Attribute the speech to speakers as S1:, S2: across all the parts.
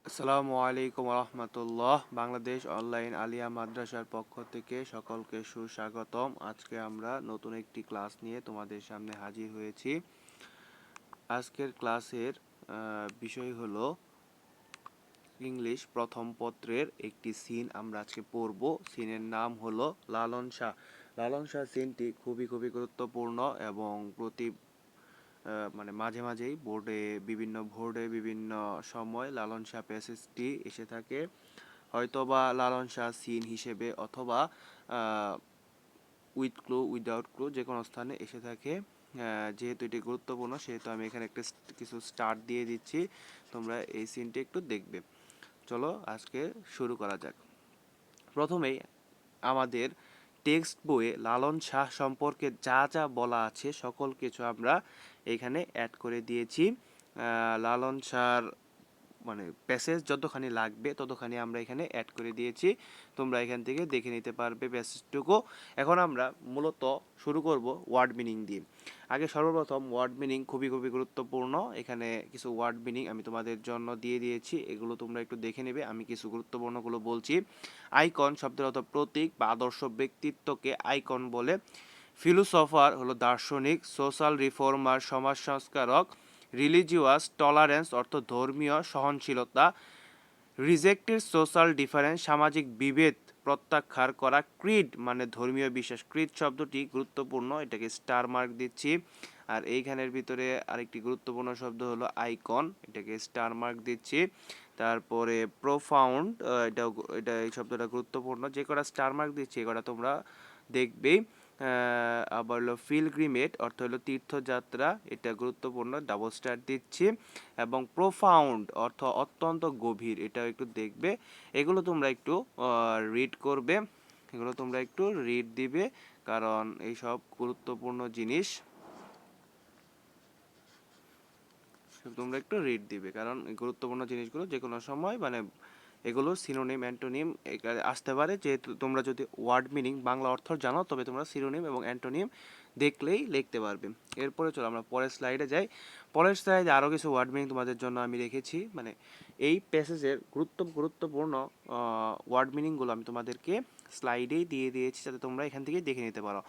S1: আসসালামু আলাইকুম রহমতুল্লাহ। বাংলাদেশ অনলাইন আলিয়া মাদ্রাসার পক্ষ থেকে সকলকে সুস্বাগতম। আজকে আমরা নতুন একটি ক্লাস নিয়ে তোমাদের সামনে হাজির হয়েছি। আজকের ক্লাসের বিষয় হলো ইংলিশ প্রথম পত্রের একটি সিন আমরা আজকে পড়ব। সিনের নাম হলো লালন শাহ। লালন শাহ সিনটি খুবই গুরুত্বপূর্ণ এবং মাঝে মাঝেই বোর্ডে বিভিন্ন সময় লালন শাহ প্যাসেজটি এসে থাকে, হয়তোবা লালন শাহ সিন হিসেবে অথবা উইথ ক্লু উইদাউট ক্লু যে কোনো স্থানে এসে থাকে। যেহেতু এটি গুরুত্বপূর্ণ সেহেতু আমি এখানে কিছু স্টার্ট দিয়ে দিচ্ছি, তোমরা এই সিনটি একটু দেখবে। চলো আজকে শুরু করা যাক। প্রথমেই আমাদের টেক্সট বইয়ে লালন শাহ সম্পর্কে যা যা বলা আছে সকল কিছু আমরা এখানে অ্যাড করে দিয়েছি। লালন শাহর প্যাসেজ যতখানি লাগবে ততখানি আমরা এখানে অ্যাড করে দিয়েছি, তোমরা এখান থেকে দেখে নিতে পারবে প্যাসেজটুকু। এখন আমরা মূলত শুরু করব ওয়ার্ড মিনিং দিয়ে। আগে সর্বপ্রথম ওয়ার্ড মিনিং খুবই গুরুত্বপূর্ণ। এখানে কিছু ওয়ার্ড মিনিং আমি তোমাদের জন্য দিয়ে দিয়েছি, এগুলো তোমরা একটু দেখে নেবে। আমি কিছু গুরুত্বপূর্ণগুলো বলছি। আইকন শব্দের অর্থ প্রতীক বা আদর্শ ব্যক্তিত্বকে আইকন বলে। ফিলোসফার হলো দার্শনিক। সোশ্যাল রিফর্মার সমাজ সংস্কারক। রিলিজিয়াস টলারেন্স অর্থ ধর্মীয় সহনশীলতা। রিজেক্টেড সোশ্যাল ডিফারেন্স সামাজিক বিভেদ প্রত্যাখ্যান করা। ক্রিড মানে ধর্মীয় বিশ্বাস। ক্রিড শব্দটি গুরুত্বপূর্ণ, এটাকে স্টার মার্ক দিচ্ছি। আর এইখানের ভিতরে আরেকটি গুরুত্বপূর্ণ শব্দ হলো আইকন, এটাকে স্টার মার্ক দিচ্ছি। তারপরে প্রোফাউন্ড, এই শব্দটা গুরুত্বপূর্ণ, যে কটা স্টার মার্ক দিচ্ছি এ কটা তোমরা দেখবেই। আবার হলো পিলগ্রিমেজ অর্থ হলো তীর্থযাত্রা, এটা গুরুত্বপূর্ণ, ডাবল স্টার দিচ্ছি। এবং প্রোফাউন্ড অর্থ অত্যন্ত গভীর, এটা একটু দেখবে। এগুলো তোমরা একটু রিড দিবে, কারণ এই সব গুরুত্বপূর্ণ জিনিস তোমরা একটু রিড দিবে, কারণ এই গুরুত্বপূর্ণ জিনিসগুলো যে কোনো সময় এগুলো সিনোনিম অ্যান্টোনিম আসতে পারে। যেহেতু তোমরা যদি ওয়ার্ড মিনিং বাংলা অর্থ জানো তবে তোমরা সিনোনিম এবং অ্যান্টোনিম দেখলেই লিখতে পারবে। এরপরে চলো আমরা পরের স্লাইডে যাই। পরের স্লাইডে আরও কিছু ওয়ার্ড মিনিং তোমাদের জন্য আমি রেখেছি। এই প্যাসেজের গুরুত্বপূর্ণ ওয়ার্ড মিনিংগুলো আমি তোমাদেরকে স্লাইডেই দিয়ে দিয়েছি, যাতে তোমরা এখান থেকেই দেখে নিতে পারো।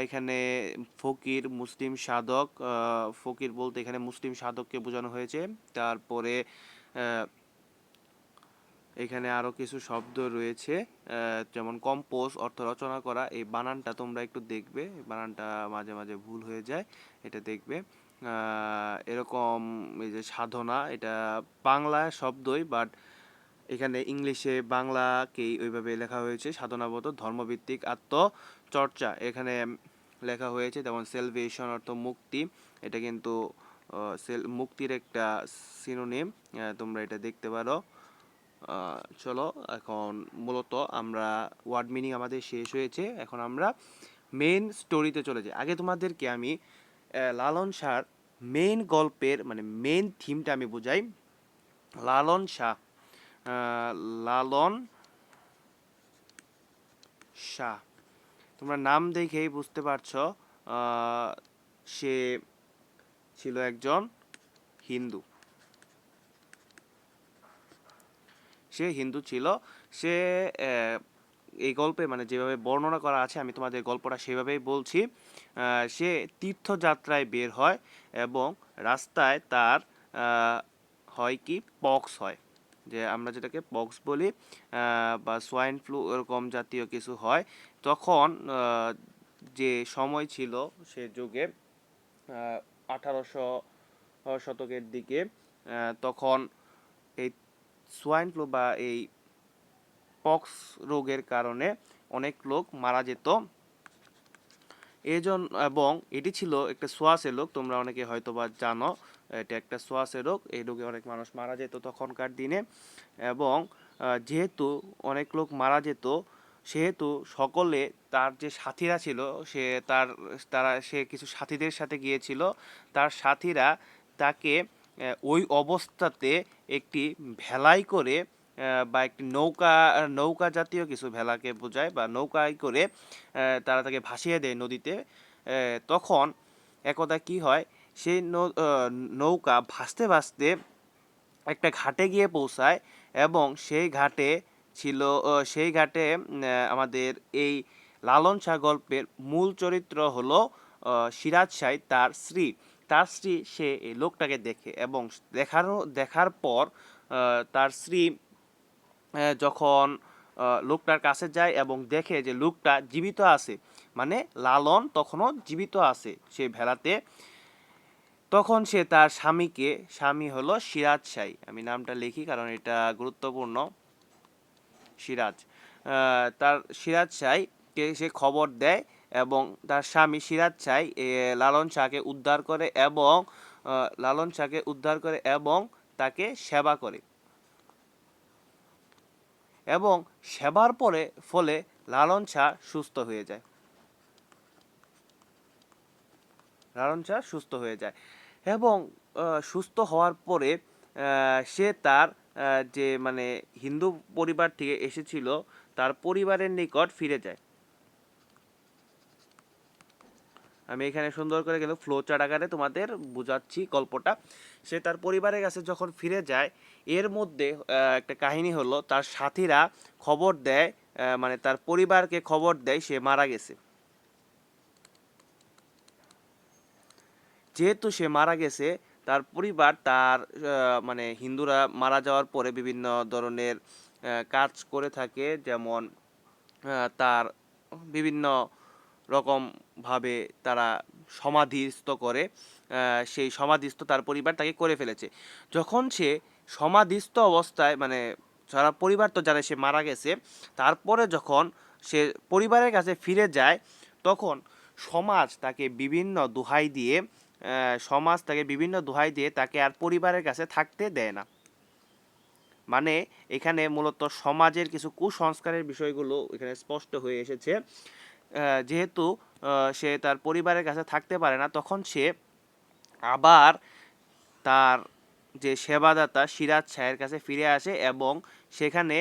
S1: এখানে ফকির, মুসলিম সাধক। ফকির বলতে এখানে মুসলিম সাধককে বোঝানো হয়েছে। তারপরে এখানে আরও কিছু শব্দ রয়েছে, যেমন কম্পোজ অর্থ রচনা করা। এই বানানটা তোমরা একটু দেখবে, বানানটা মাঝে মাঝে ভুল হয়ে যায়, এটা দেখবে। এরকম এই যে সাধনা, এটা বাংলা শব্দই, বাট এখানে ইংলিশে বাংলাকেই ওইভাবে লেখা হয়েছে। সাধনাবোধ ধর্মভিত্তিক আত্মচর্চা এখানে লেখা হয়েছে। যেমন সেলভেশন অর্থ মুক্তি, এটা কিন্তু মুক্তির একটা সিনোনিম, তোমরা এটা দেখতে পারো। চলো এখন মূলত আমরা ওয়ার্ড মিনিং আমাদের শেষ হয়েছে, এখন আমরা মেন স্টোরিতে চলে যাই। আগে তোমাদেরকে আমি লালন শাহর মেন গল্পের মেন থিমটা আমি বোঝাই। লালন শাহ, লালন শাহ, তোমরা নাম দেখেই বুঝতে পারছো সে ছিল একজন হিন্দু। সে হিন্দু ছিল। সে এই গল্পে যেভাবে বর্ণনা করা আছে আমি তোমাদের গল্পটা সেভাবেই বলছি। সে তীর্থযাত্রায় বের হয় এবং রাস্তায় তার হয় কি পক্স হয়, যে আমরা যেটাকে পক্স বলি, বা সোয়াইন ফ্লু এরকম জাতীয় কিছু হয়। তখন যে সময় ছিল সে যুগে 1800 শতকের দিকে, তখন এই সোয়াইন ফ্লু বা এই পক্স রোগের কারণে অনেক লোক মারা যেত। এবং এটি ছিল একটা সোয়াসের রোগ, তোমরা অনেকে হয়তো বা জানো এটা একটা সোয়াসের রোগ। এই রোগে অনেক মানুষ মারা যেত তখনকার দিনে। এবং যেহেতু অনেক লোক মারা যেত, সেহেতু সকলে তার যে সাথীরা ছিল, সে কিছু সাথীদের সাথে গিয়েছিল। তার সাথীরা তাকে ওই অবস্থাতে একটি ভেলায় করে, বা একটি নৌকা জাতীয় কিছু, ভেলাকে বোঝায়, বা নৌকায় করে তারা তাকে ভাসিয়ে দেয় নদীতে। তখন একদা কি হয়, সেই নৌকা ভাসতে ভাসতে একটা ঘাটে গিয়ে পৌঁছায় এবং সেই ঘাটে আমাদের এই লালন শাহ গল্পের মূল চরিত্র হলো সিরাজ শাহ তার স্ত্রী সে এই লোকটাকে দেখে এবং দেখার পর তার স্ত্রী যখন লোকটার কাছে যায় এবং দেখে যে লোকটা জীবিত আছে, মানে লালন তখনও জীবিত আছে সেই ভেলাতে, তখন সে তার স্বামী হলো সিরাজ শাহ, আমি নামটা লিখি কারণ এটা গুরুত্বপূর্ণ, সিরাজ, তার সিরাজ শাহকে সে খবর দেয় এবং তার স্বামী সিরাজ শাহ লালন শাহকে উদ্ধার করে এবং তাকে সেবা করে এবং সেবার ফলে লালন শাহ সুস্থ হয়ে যায়। এবং সুস্থ হওয়ার পরে সে তার যে মানে হিন্দু পরিবার থেকে এসেছিল তার পরিবারের নিকট ফিরে যায়। আমি এখানে সুন্দর করে গেলে ফ্লো চার্ট আকারে তোমাদের বোঝাচ্ছি গল্পটা। সে তার পরিবারের কাছে যখন ফিরে যায়, এর মধ্যে একটা কাহিনী হলো তার সাথীরা খবর দেয়, মানে তার পরিবারকে খবর দেয় সে মারা গেছে। যেহেতু সে মারা গেছে, তার পরিবার মানে হিন্দুরা মারা যাওয়ার পরে বিভিন্ন ধরনের কাজ করে থাকে, যেমন তার বিভিন্ন রকম ভাবে তারা সমাধিস্থ করে, সেই সমাধিস্থ তার পরিবার তাকে করে ফেলেছে। যখন সে সমাধিস্থ অবস্থায়, মানে সারা পরিবার তো জানে সে মারা গেছে, তারপরে যখন সে পরিবারের কাছে ফিরে যায়, তখন সমাজ তাকে বিভিন্ন দোহাই দিয়ে তাকে আর পরিবারের কাছে থাকতে দেয় না। মানে এখানে মূলত সমাজের কিছু কুসংস্কারের বিষয়গুলো এখানে স্পষ্ট হয়ে এসেছে। যেহেতু সে তার পরিবারের কাছে থাকতে পারে না, তখন সে আবার তার যে সেবাদাতা সিরাজ শাহের কাছে ফিরে আসে এবং সেখানে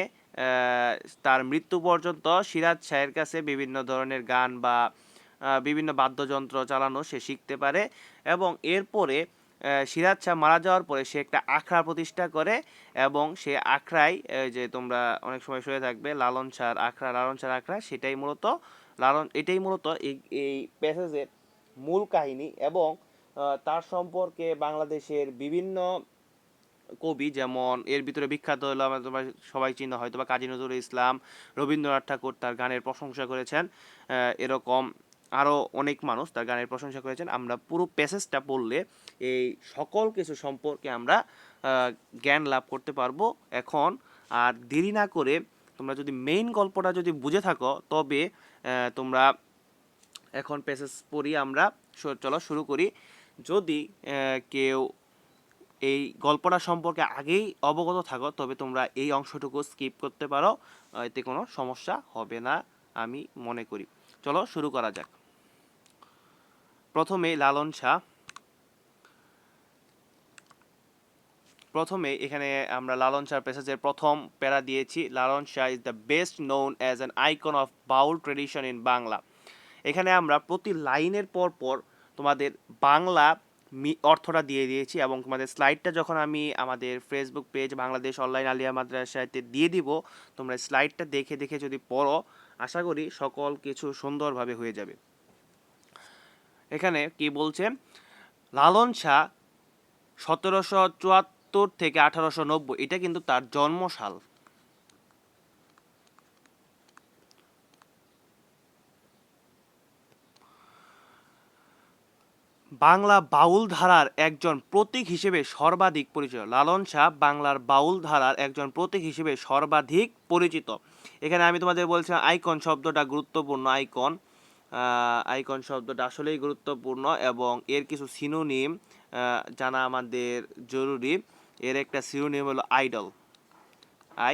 S1: তার মৃত্যু পর্যন্ত সিরাজ শাহের কাছে বিভিন্ন ধরনের গান বা বিভিন্ন বাদ্যযন্ত্র চালানো সে শিখতে পারে। এবং এরপরে সিরাজ শাহ মারা যাওয়ার পরে সে একটা আখড়া প্রতিষ্ঠা করে এবং সে আখড়ায়, যে তোমরা অনেক সময় শুনে থাকবে লালন শাহর আখড়া, এটাই মূলত এই প্যাসেজের মূল কাহিনী। এবং তার সম্পর্কে বাংলাদেশের বিভিন্ন কবি, যেমন এর ভিতরে বিখ্যাত হলো তোমরা সবাই চিনো হয়তো বা কাজী নজরুল ইসলাম, রবীন্দ্রনাথ ঠাকুর তার গানের প্রশংসা করেছেন, এরকম আরও অনেক মানুষ তার গানের প্রশংসা করেছেন। আমরা পুরো প্যাসেজটা পড়লে এই সকল কিছু সম্পর্কে আমরা জ্ঞান লাভ করতে পারবো। এখন আর দেরি না করে তোমরা যদি মেইন গল্পটা যদি বুঝে থাকো, তবে তোমরা এখন প্যাসেজ পড়ি আমরা। চলো শুরু করি। যদি কেউ এই গল্পটা সম্পর্কে আগেই অবগত থাকো, তবে তোমরা এই অংশটুকু স্কিপ করতে পারো, এতে কোনো সমস্যা হবে না আমি মনে করি। চলো শুরু করা যাক। প্রথমে এখানে আমরা লালন শাহর প্যাসেজের প্রথম প্যারা দিয়েছি, Lalon Shah is the best known as an icon of Baul tradition in Bangla. এখানে আমরা প্রতি লাইনের পর তোমাদের বাংলা অর্থটা দিয়ে দিয়েছি এবং তোমাদের স্লাইডটা যখন আমি আমাদের Facebook page Bangladesh online Aliya মাদ্রাসাতে দিয়ে দিব, তোমরা স্লাইডটা দেখে দেখে যদি পড়ো, আশা করি সকল কিছু সুন্দরভাবে হয়ে যাবে। এখানে কি বলছে, লালন শাহ 1774 থেকে 1890, এটা কিন্তু তার জন্মসাল। বাংলা বাউল ধারার একজন প্রতীক হিসেবে সর্বাধিক পরিচিত। লালন শাহ বাংলার বাউল ধারার একজন প্রতীক হিসেবে সর্বাধিক পরিচিত। এখানে আমি তোমাদের বলছিলাম আইকন শব্দটা গুরুত্বপূর্ণ। আইকন শব্দটা আসলেই গুরুত্বপূর্ণ এবং এর কিছু সিনোনিম জানা আমাদের জরুরি। এর একটা সিনোনিম হলো idol,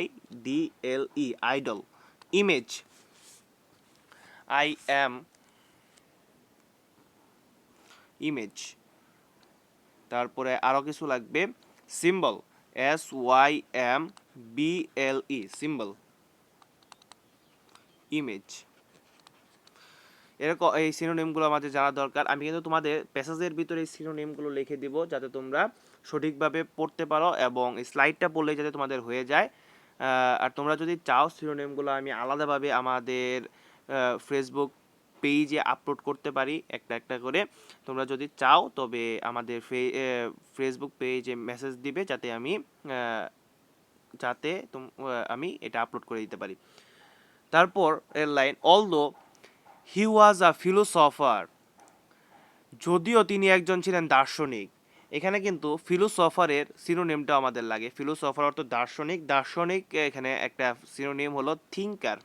S1: IDLE, idol. Image, IM, image. তারপরে আরও কিছু লাগবে, সিম্বল, SYMBLE, সিম্বল, ইমেজ। এরকম এই সিনোনিমগুলো আমাদের জানা দরকার। আমি কিন্তু তোমাদের প্যাসেজের ভিতরে এই সিনোনিমগুলো লিখে দিব যাতে তোমরা সঠিকভাবে পড়তে পারো এবং স্লাইডটা পড়লে যাতে তোমাদের হয়ে যায়। আর তোমরা যদি চাও শিরোনামগুলো আমি আলাদাভাবে আমাদের ফেসবুক পেজে আপলোড করতে পারি একটা একটা করে। তোমরা যদি চাও তবে আমাদের ফেসবুক পেজে মেসেজ দিবে যাতে আমি এটা আপলোড করে দিতে পারি। তারপর এর line, although he was a philosopher, যদিও তিনি একজন ছিলেন দার্শনিক। এখানে কিন্তু ফিলোসফারের সিনোনিমটা আমাদের লাগে। ফিলোসফার অর্থ দার্শনিক, দার্শনিক এখানে একটা সিনোনিম হলো থিঙ্কার।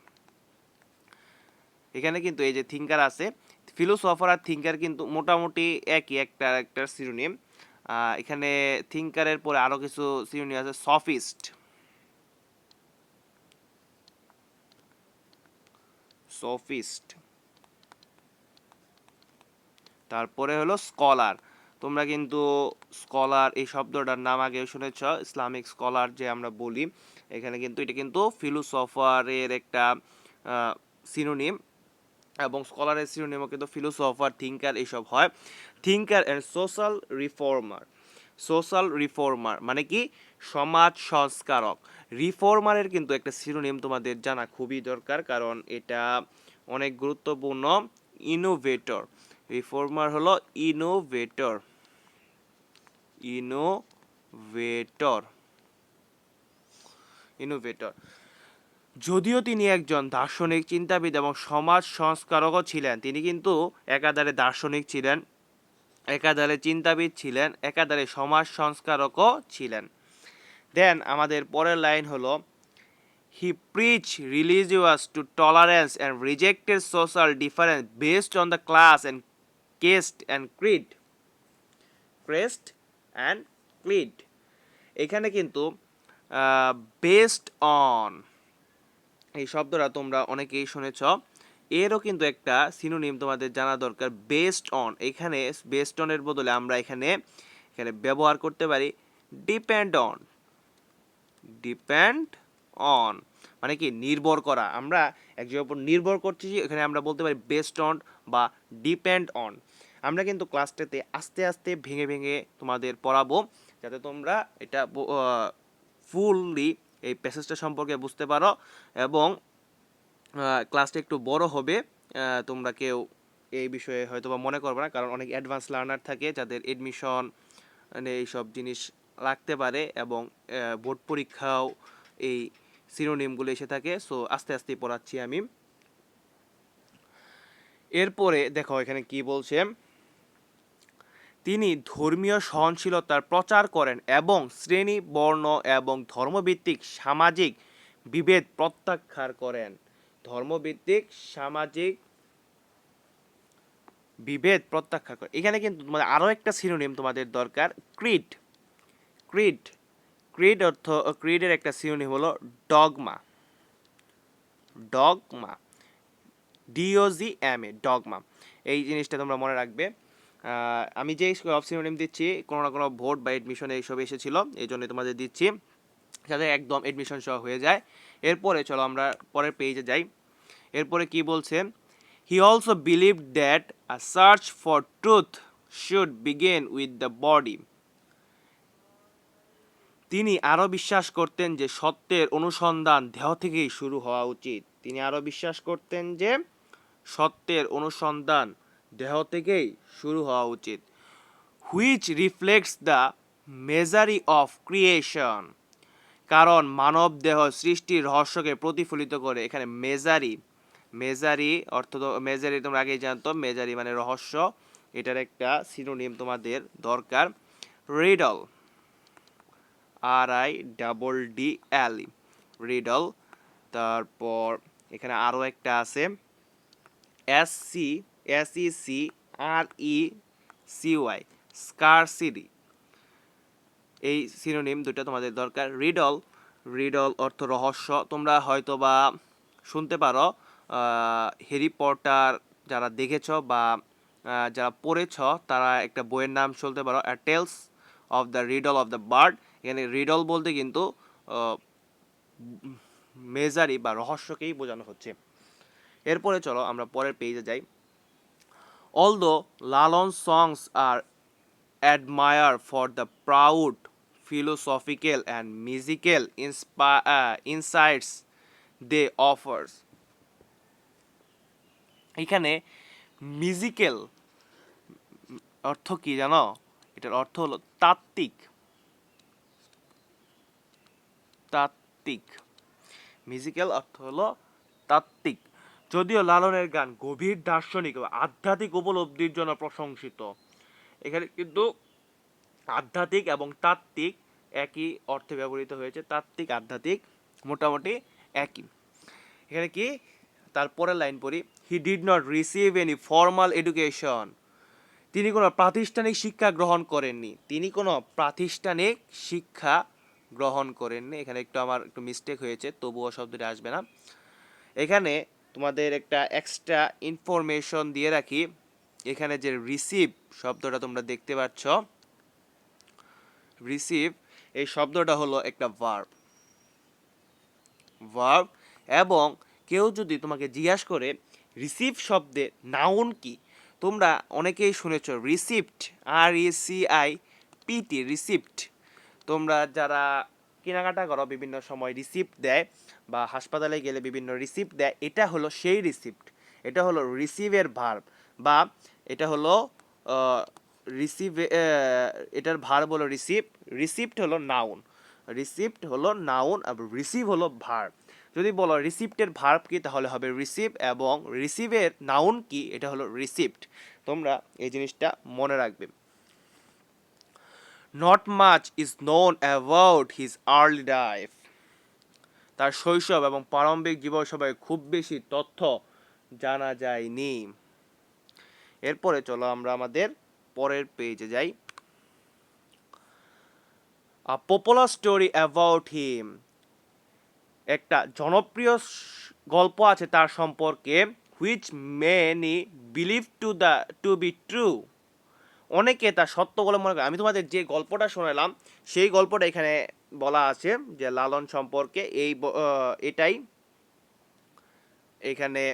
S1: এখানে কিন্তু এই যে থিঙ্কার আছে, ফিলোসফার আর থিঙ্কার কিন্তু মোটামুটি একই, একটা সিনোনিম। এখানে থিঙ্কারের পরে আরো কিছু সিনোনিম আছে, সফিস্ট, সফিস্ট, তারপরে হলো স্কলার। তোমরা কিন্তু স্কলার এই শব্দটার নাম আগে শুনেছ, ইসলামিক স্কলার যে আমরা বলি, এখানে কিন্তু এটা কিন্তু ফিলোসফারের একটা সিনোনিম, এবং স্কলারের সিনোনিমও কিন্তু ফিলোসফার, থিঙ্কার এইসব হয়। Thinker and social reformer, social reformer মানে কি সমাজ সংস্কারক। রিফর্মারের কিন্তু একটা সিনোনিম তোমাদের জানা খুবই দরকার, কারণ এটা অনেক গুরুত্বপূর্ণ। ইনোভেটর, রিফর্মার হলো ইনোভেটর, ইনোভেটর, ইনোভেটর। যদিও তিনি একজন দার্শনিক, চিন্তাবিদ এবং সমাজ সংস্কারকও ছিলেন, তিনি কিন্তু একাধারে দার্শনিক ছিলেন, একাধারে চিন্তাবিদ ছিলেন, একাধারে সমাজ সংস্কারকও ছিলেন। দেন আমাদের পরের লাইন হলো, he preach religious to tolerance and rejected social difference based on the class and caste and creed, crest and creed. এখানে কিন্তু বেসড অন এই শব্দটা তোমরা অনেকেই শুনেছ, এরও কিন্তু একটা সিনোনিম তোমাদের জানা দরকার, বেসড অন। এখানে বেসড অনের বদলে আমরা এখানে ব্যবহার করতে পারি ডিপেন্ড অন, ডিপেন্ড অন মানে কি নির্ভর করা, আমরা একজনের উপর নির্ভর করছি, এখানে আমরা বলতে পারি বেসড অন বা ডিপেন্ড অন। আমরা কিন্তু ক্লাসটাতে আস্তে আস্তে ভেঙে ভেঙে তোমাদের পড়াবো, যাতে তোমরা এটা ফুললি এই প্যাসেজটা সম্পর্কে বুঝতে পারো, এবং ক্লাসটা একটু বড় হবে। তোমরা কেউ এই বিষয়ে হয়তো বা মনে করবে না, কারণ অনেক অ্যাডভান্স লার্নার থাকে যাদের এডমিশন এইসব জিনিস লাগতে পারে, এবং বোর্ড পরীক্ষাও এই সিনোনিমগুলো এসে থাকে। সো আস্তে আস্তে পড়াচ্ছি আমি। এরপরে দেখো এখানে কি বলছে, তিনি ধর্মীয় সহনশীলতার প্রচার করেন এবং শ্রেণী, বর্ণ এবং ধর্মভিত্তিক সামাজিক বিভেদ প্রত্যাখ্যান করেন। ধর্মভিত্তিক সামাজিক বিভেদ প্রত্যাখ্যান করে। এখানে কিন্তু তোমাদের আরও একটা সিনোনিম তোমাদের দরকার, ক্রিড। ক্রিড, ক্রিড অর্থ, ক্রিডের একটা সিনোনিম হলো ডগমা, ডগমা, DOGMA, ডগমা। এই জিনিসটা তোমরা মনে রাখবে। আমি যে সব সিনোনিম দিচ্ছি কোনো না কোনো ভোট বা এডমিশন এইসব এসেছিলো, এই জন্য তোমাদের দিচ্ছি যাতে একদম এডমিশন সহ হয়ে যায়। এরপরে চলো আমরা পরের পেজে যাই। এরপরে কি বলছে, he also believed that a search for truth should begin with the body. তিনি আরও বিশ্বাস করতেন যে সত্যের অনুসন্ধান দেহ থেকেই শুরু হওয়া উচিত। তিনি আরও বিশ্বাস করতেন যে সত্যের অনুসন্ধান দেহ থেকেই শুরু হওয়া উচিত। Which reflects the majesty of creation, কারণ মানব দেহ সৃষ্টির রহস্যকে প্রতিফলিত করে। এখানে মেজারি, মেজারি অর্থ মেজারি তোমরা আগেই জানতো, মেজারি মানে রহস্য, এটার একটা সিনোনিম তোমাদের দরকার, রিডল, RIDDL, রিডল। তারপর এখানে আরও একটা আছে SCY, স্কারসিটি। এই সিনোনিম দুটো তোমাদের দরকার। রিডল, রিডল অর্থ রহস্য। তোমরা হয়তো বা শুনতে পারো, হ্যারি পটার যারা দেখেছ বা যারা পড়েছ তারা একটা বইয়ের নাম শুনতে পারো, tales of the riddle of the bird. এখানে রিডল বলতে কিন্তু মেজারি বা রহস্যকেই বোঝানো হচ্ছে। এরপরে চলো আমরা পরের পেজে যাই। অলদো লালন সংস আর admire for the proud philosophical and musical insights they offers. এখানে মিউজিক্যাল অর্থ কি জানো? এটার অর্থ হলো তাত্ত্বিক। তাত্ত্বিক মিউজিক্যাল অর্থ হলো তাত্ত্বিক। যদিও লালনের গান গভীর দার্শনিক ও আধ্যাত্মিক উপলব্ধির জন্য প্রশংসিত। এখানে কিন্তু আধ্যাত্মিক এবং তাত্ত্বিক একই অর্থে ব্যবহৃত হয়েছে। তাত্ত্বিক আধ্যাত্মিক মোটামুটি একই। এখানে কি তারপরের লাইন পড়ি, he did not receive any formal education. তিনি কোনো প্রাতিষ্ঠানিক শিক্ষা গ্রহণ করেননি। তিনি কোনো প্রাতিষ্ঠানিক শিক্ষা গ্রহণ করেননি। এখানে আমার একটু মিস্টেক হয়েছে, তবুও শব্দটি আসবে না। এখানে তোমাদের একটা এক্সট্রা ইনফরমেশন দিয়ে রাখি। এখানে যে রিসিভ শব্দটা তোমরা দেখতে পাচ্ছ, রিসিভ এই শব্দটা হলো একটা ভার্ব। ভার্ব এবং কেউ যদি তোমাকে জিজ্ঞাসা করে রিসিভ শব্দে নাউন কি, তোমরা অনেকেই শুনেছ রিসিপ্ট, RECIPT, রিসিপ্ট। তোমরা যারা কেনাকাটা করো বিভিন্ন সময় রিসিপ্ট দেয়, বা হাসপাতালে গেলে বিভিন্ন রিসিপ্ট দেয়, এটা হলো সেই রিসিপ্ট। এটা হলো রিসিভের ভার্ব, বা এটা হলো রিসিভ, এটার ভার্ব হলো রিসিভ, রিসিপ্ট হলো নাউন। রিসিপ্ট হলো নাউন আর রিসিভ হলো ভার্ব। যদি বলো রিসিপ্টের ভার্ব কি, তাহলে হবে রিসিভ, এবং রিসিভের নাউন কি, এটা হলো রিসিপ্ট। তোমরা এই জিনিসটা মনে রাখবে। Not much is known about his early life. তার শৈশব এবং প্রারম্ভিক জীবন সম্পর্কে খুব বেশি তথ্য জানা যায়নি। এরপরে চলো আমরা আমাদের পরের পেজে যাই। A popular story about him. একটা জনপ্রিয় গল্প আছে তার সম্পর্কে, which many believe two be true. অনেকে তা সত্য বলে মনে করে। আমি তোমাদের যে গল্পটা শোনালাম সেই গল্পটা এখানে বলা আছে যে লালন সম্পর্কে এটাই এখানে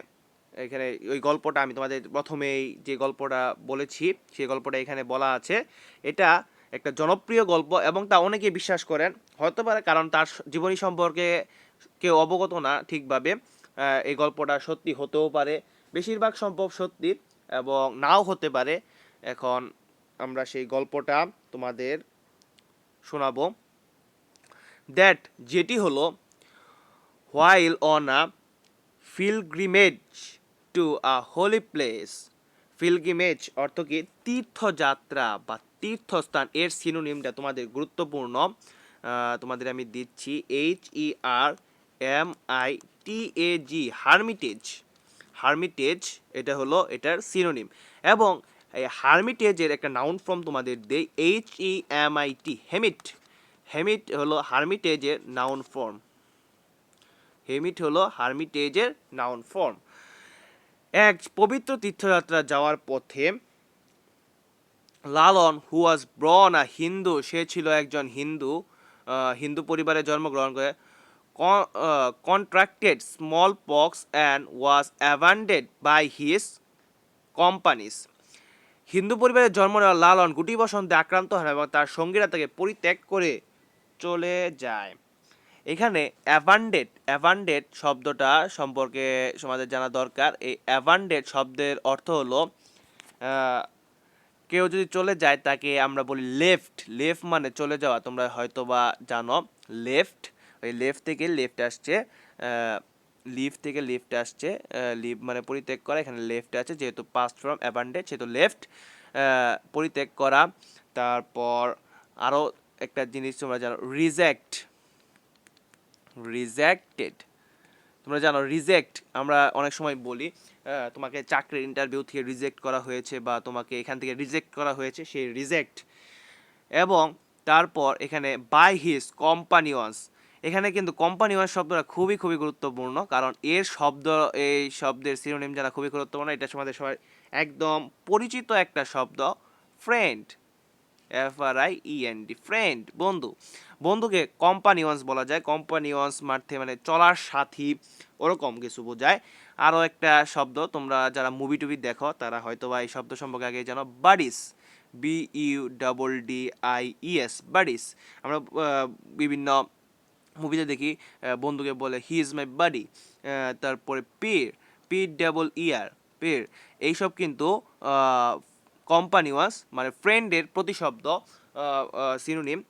S1: এখানে ওই গল্পটা আমি তোমাদের প্রথমেই যে গল্পটা বলেছি সেই গল্পটা এখানে বলা আছে। এটা একটা জনপ্রিয় গল্প এবং তা অনেকে বিশ্বাস করেন, হতে পারে কারণ তার জীবনী সম্পর্কে কেউ অবগত না ঠিকভাবে। এই গল্পটা সত্যি হতেও পারে, বেশিরভাগ সম্ভব সত্যি এবং নাও হতে পারে। এখন আমরা সেই গল্পটা তোমাদের শোনাবো। দ্যাট যেটি হলো, while on a pilgrimage to a holy place. pilgrimage অর্থ কি? তীর্থযাত্রা বা তীর্থস্থান। এর সিনোনিমটা তোমাদের গুরুত্বপূর্ণ, তোমাদের আমি দিচ্ছি, HERMITAG, হার্মিটেজ। হার্মিটেজ এটা হলো এটার সিনোনিম। এবং এই হার্মিটেজের একটা নাউন ফর্ম তোমাদের দেই, HEMIT, হেমিট। হেমিট হলো হার্মিটেজের নাউন ফর্ম। হেমিট হলো হার্মিটেজের নাউন ফর্ম। এক পবিত্র তীর্থযাত্রা যাওয়ার পথে লালন, হু ওয়াজ ব্রন আ হিন্দু, সে ছিল একজন হিন্দু, হিন্দু পরিবারে জন্মগ্রহণ করে, contracted smallpox and was abandoned by his companies. Hindu পরিবারে জন্ম নেওয়া লালন গুটি বসন্তে আক্রান্ত হন এবং তার সঙ্গীরা তাকে পরিত্যাগ করে চলে যায়। এখানে অ্যাবান্ডেড শব্দটা সম্পর্কে সমাজের জানা দরকার। এই অ্যাবান্ডেড শব্দের অর্থ হলো কেউ যদি চলে যায় তাকে আমরা বলি লেফট। লেফট মানে চলে যাওয়া, তোমরা হয়তো বা জানো লেফট। ওই লেফট থেকে লেফট আসছে, লিভ থেকে লিফট আসছে, লিভ মানে পরিত্যাগ করা, এখানে লেফট আছে যেহেতু পাস্ট ফর্ম অ্যাবান্ডেড সেহেতু লেফট, পরিত্যাগ করা। তারপর আরও একটা জিনিস তোমরা জানো, রিজেক্টেড। তোমরা জানো রিজেক্ট আমরা অনেক সময় বলি, তোমাকে চাকরির ইন্টারভিউ থেকে রিজেক্ট করা হয়েছে বা তোমাকে এখান থেকে রিজেক্ট করা হয়েছে, সেই রিজেক্ট। এবং তারপর এখানে বাই হিজ কম্পানিয়ন্স। এখানে কিন্তু কম্পানিয়ন্স শব্দটা খুবই খুবই গুরুত্বপূর্ণ, কারণ এই শব্দের সিনোনিম জানা খুবই গুরুত্বপূর্ণ। এটা আমাদের সবাই একদম পরিচিত একটা শব্দ, ফ্রেন্ড। FRIEND, ফ্রেন্ড, বন্ধু। বন্ধুকে কম্পানিয়ন্স বলা যায়। কম্পানিয়ন্স মানে চলার সাথী, ওরকম কিছু বোঝায়। আরও একটা শব্দ, তোমরা যারা মুভি টুভি দেখো তারা হয়তো বা এই শব্দ সম্পর্কে আগে জানো, বাডিস। BUDDIES, buddies. আমরা বিভিন্ন মুভিতে দেখি বন্ধুকে বলে হি ইজ মাই বাডি। তারপরে পির, PEER, পির, এইসব কিন্তু কম্পানিওয়াস মানে ফ্রেন্ডের প্রতিশব্দ, সিনোনিম।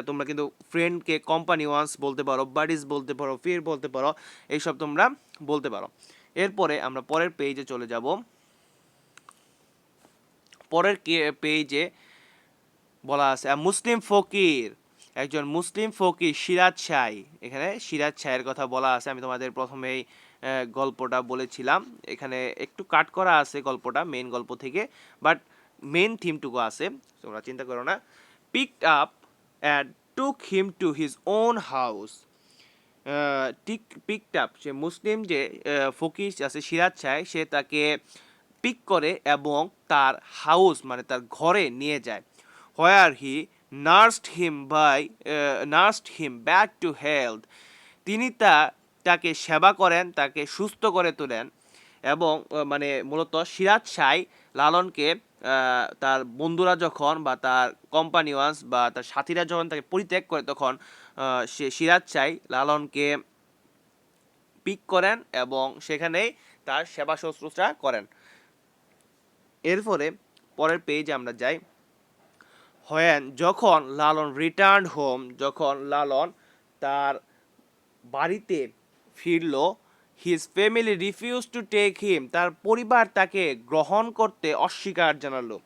S1: তোমরা কিন্তু ফ্রেন্ডকে কম্পানিওয়াস বলতে পারো, বাডিস বলতে পারো, ফির বলতে পারো, এইসব তোমরা বলতে পারো। এরপরে আমরা পরের পেজে চলে যাব। পরের পেজে বলা আছে মুসলিম ফকির, একজন মুসলিম ফকির সিরাজ শাহ। এখানে সিরাজ শাহের কথা বলা আছে। আমি তোমাদের প্রথমেই গল্পটা বলেছিলাম, এখানে একটু কাট করা আছে গল্পটা মেইন গল্প থেকে, বাট মেইন থিমটুকু আছে, তোমরা চিন্তা করো না। Picked up and took him to his own house. Picked up, সে মুসলিম যে ফকির আছে সিরাজ শাহ, সে তাকে পিক করে এবং তার হাউস মানে তার ঘরে নিয়ে যায়। Where he nursed him back to health. তিনি তাকে সেবা করেন, তাকে সুস্থ করে তোলেন এবং মানে মূলত সিরাজ শাহ লালনকে তার বন্ধুরা যখন বা তার কোম্পানিওয়ান্স বা তার সাথীরা যখন তাকে পরিত্যাগ করে, তখন সে সিরাজ শাহ লালনকে পিক করেন এবং সেখানেই তার সেবা শুশ্রূষা করেন। এরপরে পরের পেজে আমরা যাই। যখন লালন রিটার্ন হোম, যখন লালন তার বাড়িতে ফিরল, his family refuse to take him, তার পরিবার তাকে গ্রহণ করতে অস্বীকার জানালো।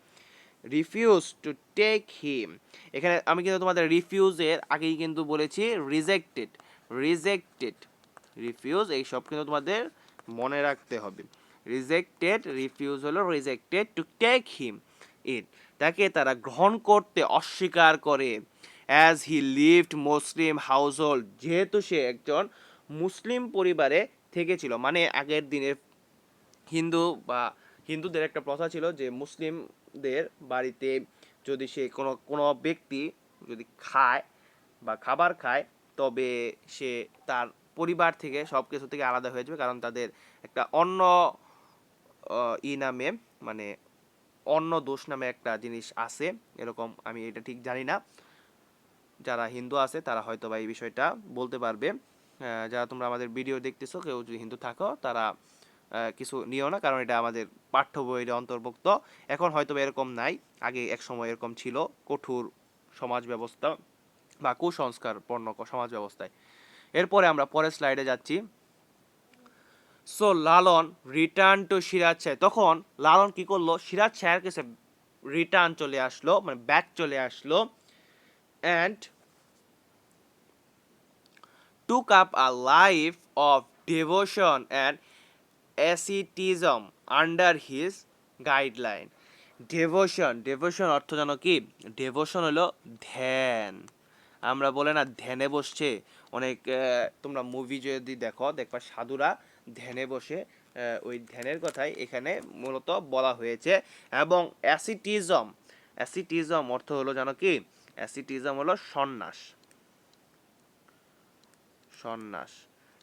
S1: রিফিউজ টু টেক হিম, এখানে আমি কিন্তু তোমাদের রিফিউজের আগেই কিন্তু বলেছি রিজেক্টেড, রিজেক্টেড, রিফিউজ, এইসব কিন্তু তোমাদের মনে রাখতে হবে। রিজেক্টেড, রিফিউজ হলো rejected, to take him in, তাকে তারা গ্রহণ করতে অস্বীকার করে। As he lived Muslim household, যেহেতু সে একজন মুসলিম পরিবারে থেকেছিল, মানে আগের দিনের হিন্দুদের একটা প্রথা ছিল যে মুসলিমদের বাড়িতে যদি সে কোনো ব্যক্তি যদি খায় বা খাবার খায়, তবে সে তার পরিবার থেকে সব কিছু থেকে আলাদা হয়ে যাবে, কারণ তাদের একটা অন্য নামে মানে অন্য দোষ নামে একটা জিনিস আছে, এরকম, আমি এটা ঠিক জানি না। যারা হিন্দু আছে তারা হয়তো বা এই বিষয়টা বলতে পারবে। যারা তোমরা আমাদের ভিডিও দেখতেছো, কেউ যদি হিন্দু থাকো, তারা কিছু নিও না, কারণ এটা আমাদের পাঠ্য বইয়ের অন্তর্ভুক্ত। এখন হয়তো এরকম নাই, আগে এক সময় এরকম ছিল, কঠোর সমাজ ব্যবস্থা বা কুসংস্কারপূর্ণ সমাজ ব্যবস্থায়। এরপরে আমরা পরের স্লাইডে যাচ্ছি। So Lalon return to Siraj Shah, তখন লালন কি করলো, সিরাজ শাহের কাছে রিটার্ন চলে আসলো, মানে ব্যাক চলে আসলো, and took up a life of devotion and asceticism under his guideline. Devotion অর্থ জানো কি? ডেভোশন হলো ধ্যান। আমরা বলে না ধ্যানে বসছে, অনেক তোমরা মুভি যদি দেখবা সাধুরা ধ্যানে বসে, ওই ধ্যানের কথাই এখানে মূলত বলা হয়েছে। এবং অ্যাসিটিজম অর্থ হলো জানো কি? অ্যাসিটিজম হলো সন্ন্যাস, সন্ন্যাস।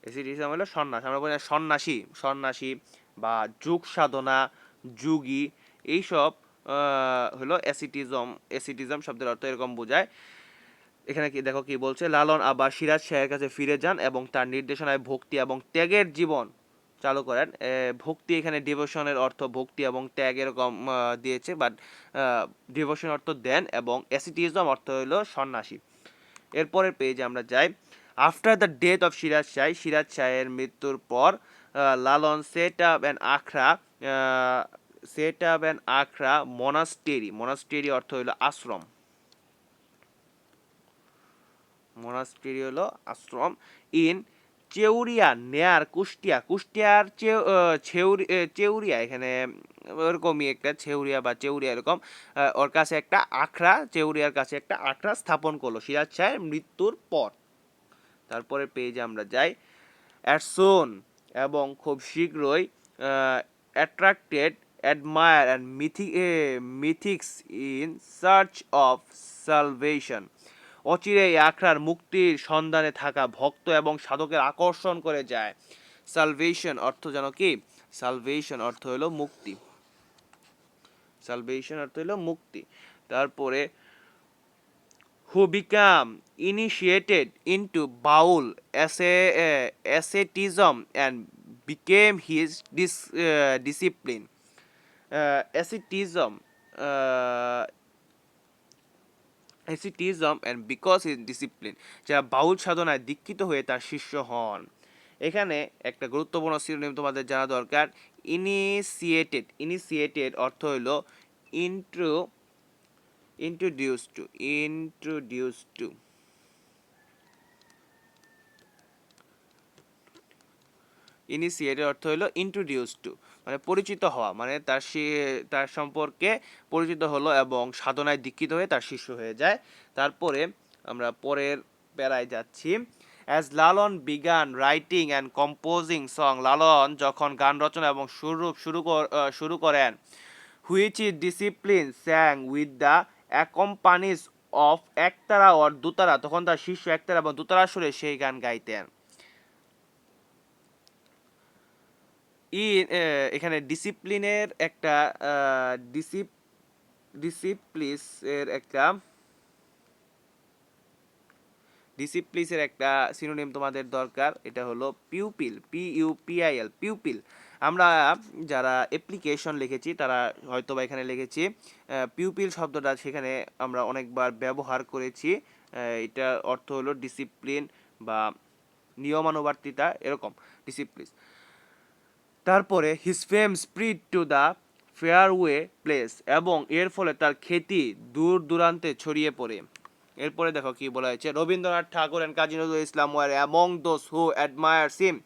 S1: অ্যাসিটিজম হলো সন্ন্যাস, আমরা বলি সন্ন্যাসী বা যোগ সাধনা, যোগী, এইসব হলো অ্যাসিটিজম শব্দের অর্থ এরকম বোঝায়। এখানে কি দেখো কি বলছে, লালন আবার সিরাজ শাহের কাছে ফিরে যান এবং তার নির্দেশনায় ভক্তি এবং ত্যাগের জীবন চালু করেন। ভক্তি, এখানে ডিভোশনের অর্থ ভক্তি এবং ত্যাগ এরকম দিয়েছে, বাট ডিভোশন অর্থ দেন এবং অ্যাসিটিজম অর্থ হলো সন্ন্যাসী। এরপরের পেজে আমরা যাই। After the death of Siraj শাহের মৃত্যুর পর লালন সেট আপ অ্যান আখড়া মনাস্টেরি অর্থ হলো আশ্রম, মনাস্টেরি হলো আশ্রম, ইন চেউরিয়া নেয়ার কুষ্টিয়ার চেউরিয়া, এখানে ওরকমই একটা চেউরিয়া এরকম, ওর কাছে একটা আখড়া, চেউরিয়ার কাছে একটা আখড়া স্থাপন করলো সিরাজ শাহের মৃত্যুর পর। তারপরে পেজে আমরা যাই। অ্যাট সোন, এবং খুব শীঘ্রই, attracted, admire and mystics in search of salvation, অচিরেই আখড়ার মুক্তির সন্ধানে থাকা ভক্ত এবং সাধকের আকর্ষণ করে যায়। সালভেশন অর্থ জানো কি? সালভেশন অর্থ হলো মুক্তি, সালভেশন অর্থ হলো মুক্তি। তারপরে who became initiated into Baul asceticism and became his discipline. Asceticism, uh, asceticism and because his discipline, যারা বাউল সাধনায় দীক্ষিত হয়ে তার শিষ্য হন। এখানে একটা গুরুত্বপূর্ণ সিনোনিম তোমাদের জানা দরকার। ইনিশিয়েটেড অর্থ হইল introduced to ইনিশিয়েটেড অর্থ হলো ইন্ট্রোডিউস টু, মানে পরিচিত হওয়া, মানে তার সম্পর্কে পরিচিত হলো এবং সাধনায় দীক্ষিত হয়ে তার শিষ্য হয়ে যায়। তারপরে আমরা পরের প্যারায় যাচ্ছি। As Lalon began writing and composing song, Lalon যখন গান রচনা এবং শুরু করেন, which is discipline sang with the accompanies of ektara or dotara, তখন তার শিষ্য একতারা এবং দুতারা সুরে সেই গান গাইতেন। এখানে ডিসিপ্লিনের একটা ডিসিপ্লিসের একটা সিনোনিম তোমাদের দরকার, এটা হলো পিউপিল, PUPIL, পিউপিল। আমরা যারা অ্যাপ্লিকেশন লিখেছি তারা হয়তোবা এখানে লিখেছি পিউপিল শব্দটা, সেখানে আমরা অনেকবার ব্যবহার করেছি। এটার অর্থ হলো ডিসিপ্লিন বা নিয়মানুবর্তিতা, এরকম ডিসিপ্লিন। তারপরে his fame spread to the faraway place, এবং এর ফলে তার খ্যাতি দূর দূরান্তে ছড়িয়ে পড়ে। এরপরে দেখো কি বলা হয়েছে, Rabindranath Tagore and Kazi Nazrul Islam were among those who admirers him,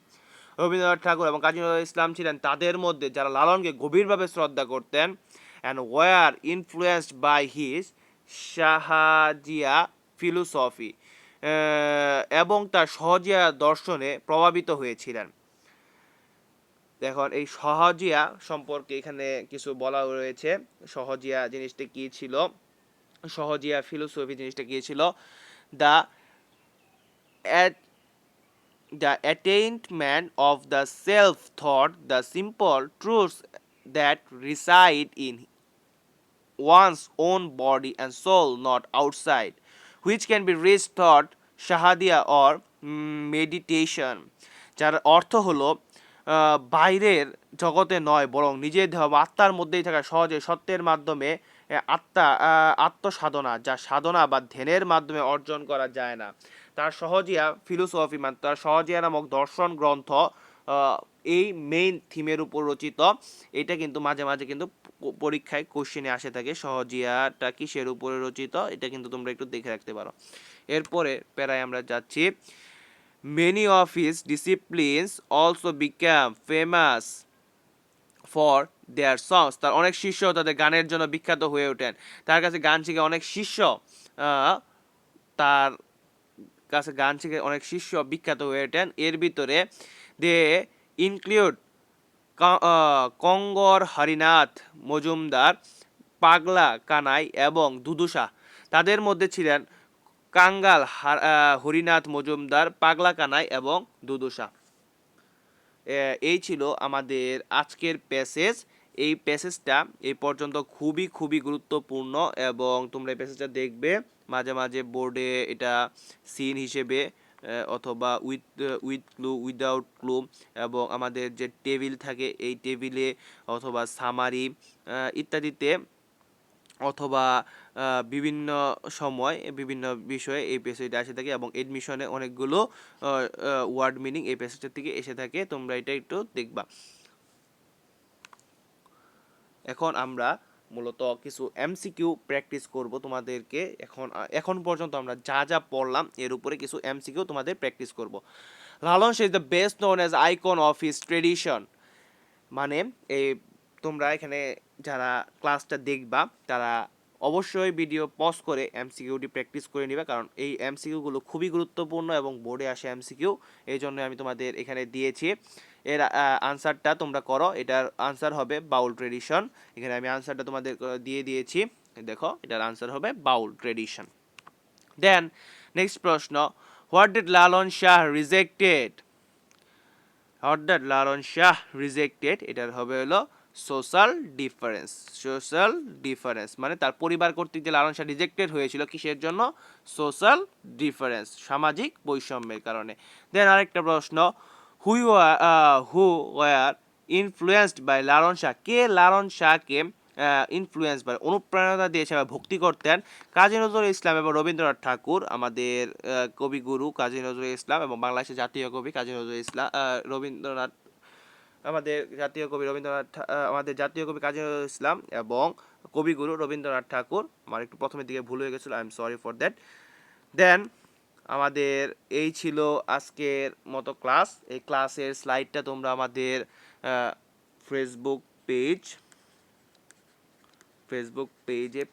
S1: Rabindranath Tagore এবং কাজী নজরুল ইসলাম ছিলেন তাদের মধ্যে যারা লালনকে গভীরভাবে শ্রদ্ধা করতেন। And were influenced by his Sahajiya philosophy, এবং তার সহজিয়া দর্শনে প্রভাবিত হয়েছিলেন। দেখুন এই সহজিয়া সম্পর্কে এখানে কিছু বলা রয়েছে। সহজিয়া জিনিসটা কি ছিল, সহজিয়া ফিলোসফি জিনিসটা কি ছিল, the attainment of the self thought, the simple truths that reside in one's own body and soul, not outside, which can be reached thought shahadia or meditation, যার অর্থ হলো বাইরের জগতে নয় বরং নিজের দেহ বা আত্মার মধ্যেই থাকা সহজে সত্যের মাধ্যমে আত্মসাধনা, যা সাধনা বা ধ্যানের মাধ্যমে অর্জন করা যায় না। তার সহজিয়া ফিলোসফি, মানে তার সহজিয়া নামক দর্শন গ্রন্থ এই মেইন থিমের উপর রচিত। এটা কিন্তু মাঝে মাঝে কিন্তু পরীক্ষায় কোশ্চেনে আসে থাকে, সহজিয়াটা কিসের উপরে রচিত, এটা কিন্তু তোমরা একটু দেখে রাখতে পারো। এরপরে প্যারায় আমরা যাচ্ছি। Many of his disciples also became famous for their songs, তার অনেক শিষ্য তাদের গানের জন্য বিখ্যাত হয়ে ওঠেন। তার কাছে গান শিখে অনেক শিষ্য তার কাছে গান শিখে অনেক শিষ্য বিখ্যাত হয়ে ওঠেন। এর ভিতরে দে ইনক্লুড কঙ্গর হরিনাথ মজুমদার, পাগলা কানাই এবং দুদুসা। তাদের মধ্যে ছিলেন কাঙ্গাল হরিনাথ মজুমদার, পাগলা কানাই এবং দুদুসা। এই ছিল আমাদের আজকের প্যাসেজ। এই প্যাসেজটা এই পর্যন্ত খুবই খুবই গুরুত্বপূর্ণ এবং তোমরা এই প্যাসেজটা দেখবে মাঝে মাঝে বোর্ডে এটা সিন হিসেবে অথবা উইথ ক্লু, উইদাউট ক্লু, এবং আমাদের যে টেবিল থাকে এই টেবিলে অথবা সামারি ইত্যাদিতে, অথবা বিভিন্ন সময় বিভিন্ন বিষয়ে এই প্যাসেজটা এসে থাকে এবং এডমিশনে অনেকগুলো ওয়ার্ড মিনিং এই প্যাসেজটার থেকে এসে থাকে। তোমরা এটা একটু দেখবা। এখন আমরা মূলত কিছু এমসিকিউ প্র্যাকটিস করব তোমাদেরকে। এখন পর্যন্ত আমরা যা যা পড়লাম এর উপরে কিছু এমসিকিউ তোমাদের প্র্যাকটিস করব। Lalon is the best known as icon of his tradition, মানে এই তোমরা এখানে যারা ক্লাসটা দেখবা তারা অবশ্যই ভিডিও পজ করে এমসিকিউটি প্র্যাকটিস করে নেবে, কারণ এই এমসিকিউগুলো খুবই গুরুত্বপূর্ণ এবং বোর্ডে আসে এমসিকিউ, এই জন্য আমি তোমাদের এখানে দিয়েছি। এর আনসারটা তোমরা করো, এটার আনসার হবে বাউল ট্রেডিশন। এখানে আমি আনসারটা তোমাদের দিয়ে দিয়েছি, দেখো এটার আনসার হবে বাউল ট্রেডিশন। দেন নেক্সট প্রশ্ন, what did Lalon Shah rejected? Lalon Shah rejected, এটার হবে হলো সোশ্যাল ডিফারেন্স। সোশ্যাল ডিফারেন্স মানে তার পরিবার কর্তৃক যে লালন শাহ রিজেক্টেড হয়েছিল কিসের জন্য? সোশ্যাল ডিফারেন্স, সামাজিক বৈষম্যের কারণে। দেন আরেকটা প্রশ্ন, who were influenced by Lalon Shah, কে লালন শাহকে ইনফ্লুয়েন্স বা অনুপ্রেরণা দিয়েছে বা ভক্তি করতেন? কাজী নজরুল ইসলাম এবং রবীন্দ্রনাথ ঠাকুর, আমাদের কবিগুরু কাজী নজরুল ইসলাম এবং বাংলাদেশের জাতীয় কবি কাজী নজরুল ইসলাম, রবীন্দ্রনাথ, আমাদের জাতীয় কবি রবীন্দ্রনাথ আমাদের জাতীয় কবি কাজী নজরুল ইসলাম এবং কবিগুরু রবীন্দ্রনাথ ঠাকুর। আমার একটু প্রথমের দিকে ভুল হয়ে গেছিলো, I am sorry for that. Then আমাদের এই ছিল আজকের মতো ক্লাস। এই ক্লাসের স্লাইডটা তোমরা আমাদের ফেসবুক পেজ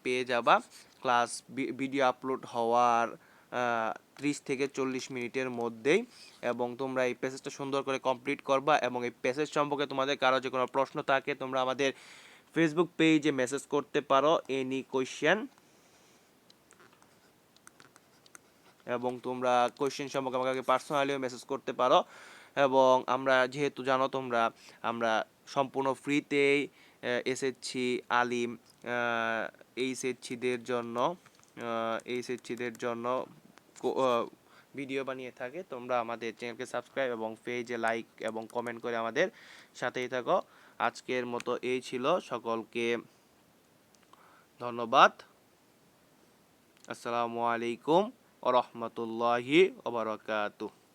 S1: পেয়ে যাবা। ক্লাস ভিডিও আপলোড হওয়ার 30 থেকে 40 মিনিটের মধ্যেই, এবং তোমরা এই প্যাসেজটা সুন্দর করে কমপ্লিট করবা। এবং এই প্যাসেজ সম্পর্কে তোমাদের কারো যে কোনো প্রশ্ন থাকে তোমরা আমাদের ফেসবুক পেজে মেসেজ করতে পারো, এনি কোয়েশ্চেন, এবং তোমরা কোয়েশ্চেন সম্পর্কে আমাকে পার্সোনালিও মেসেজ করতে পারো। এবং আমরা যেহেতু জানো তোমরা, আমরা সম্পূর্ণ ফ্রিতেই এসএসসি আলিম এইচএসসিদের জন্য ভিডিও বানিয়ে থাকে। তোমরা আমাদের চ্যানেলকে সাবস্ক্রাইব এবং পেজে লাইক এবং কমেন্ট করে আমাদের সাথেই থাকো। আজকের মতো এই ছিল, সকলকে ধন্যবাদ। আসসালামু আলাইকুম ওয়া রাহমাতুল্লাহি ওয়া বারাকাতুহু।